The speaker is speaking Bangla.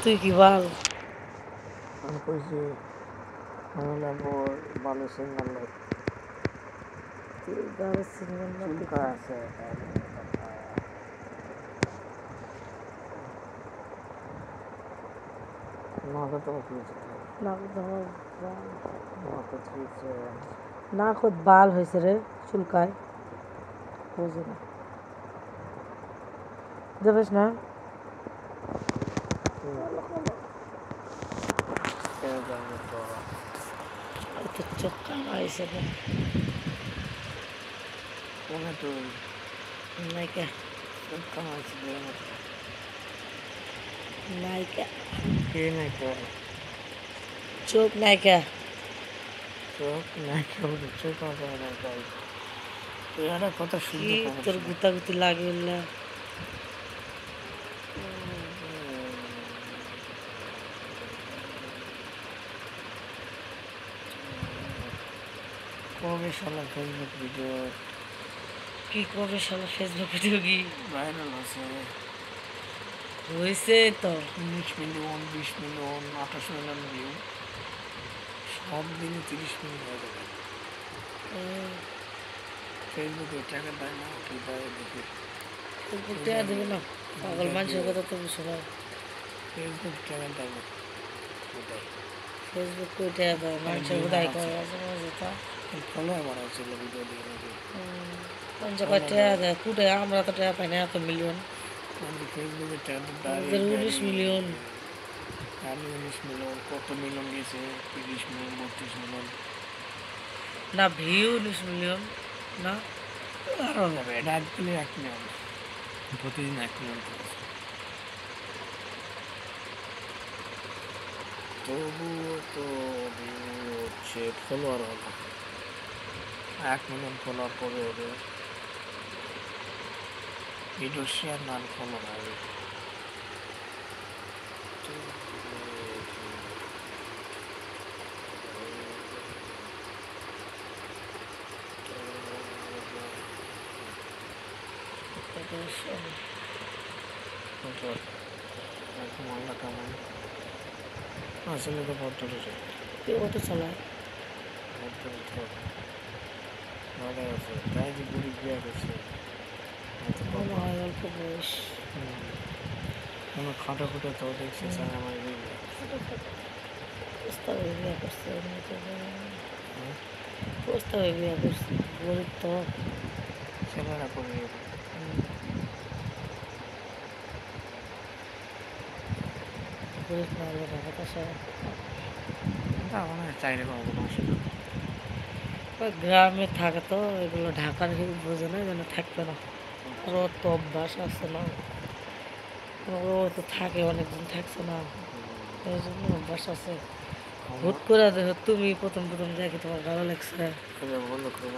তুই কি বল আমি কইছি আমি লাগবো ভালো সিঙ্গার লোক তুই ভালো সিঙ্গেল চুলকা আছে নগদ না খুব বাল হয়েছে রে চুলকায় বুঝি না দেখিস না চোখ কামাইছে রে কোনে তুই নাইকা চোখ কামাইছি নাইকা কে নাইকা চোখ নাইকা চোখ নাইকা চোখ আছে নাইকা তুই একটা কথা কি শুনতে তোর গুতাগুতি লাগে না কবে শালা ফেসবুক ভিডিও কি করবে শালা ফেসবুক ভিডিও কি ভাইরাল আছে হয়েছে তো 19 মিলিয়ন 20 মিলিয়ন 28 মিলিয়ন ভিউ সব দিনে 30 মিলিয়ন হয়ে যাবে ফেসবুকে টাকা দেয় না কি দেয় দেখি ফেসবুক টাকা দেবে না পাগল মানুষের কথা তো বুঝো না ফেসবুক টাকা দেয় না কোথায় ফেসবুক কই টাকা দেয় মানুষের কোথায় করে আছে তা ফলো বাড়া ছিল ভিডিও দিয়ে নাকি মানুষের কয় টাকা দেয় কুটে আমরা তো টাকা পাই না এত মিলিয়ন মানে ফেসবুকে টাকা আমাদের 19 মিলিয়ন আমি 19 মিলিয়ন কত মিলিয়ন গেছে 30 মিলিয়ন 32 মিলিয়ন না ভিউ 19 মিলিয়ন না আরও যাবে এটা একদিনে 1 মিলিয়ন প্রতিদিন 1 মিলিয়ন তবুও তো ভিউ হচ্ছে ফলোয়ার হলো 1 মিলিয়ন ফলোয়ার কবে হবে ভিডিও শেয়ার না ফলো হবে আল্লাহ কেমন আসলে তো পড়তে কেউ অটো চালায় ভালো আছে তাই যে বুড়ি বিয়ে করছে মনে হয় অল্প বয়স কোনো খাটো খুঁটে তো দেখছি স্যার আমার বিয়ে প্রস্তাবে বিয়ে করছে এমনিতে প্রস্তাবে বিয়ে করছে গরিব তো ছেলেরা করে গরিব না হলে ঢাকা আসে তা মনে হয় চাইলে কোনো আসে গ্রামে থাকে তো এগুলো ঢাকার কেউ বোঝে না যেন থাকবে না ওর তো অভ্যাস আছে না ও তো থাকে অনেকদিন থাকছে না এই জন্য অভ্যাস আছে হুট করে দেখো তুমি প্রথম প্রথম দেখে তোমার ভালো লাগছে বন্ধ করে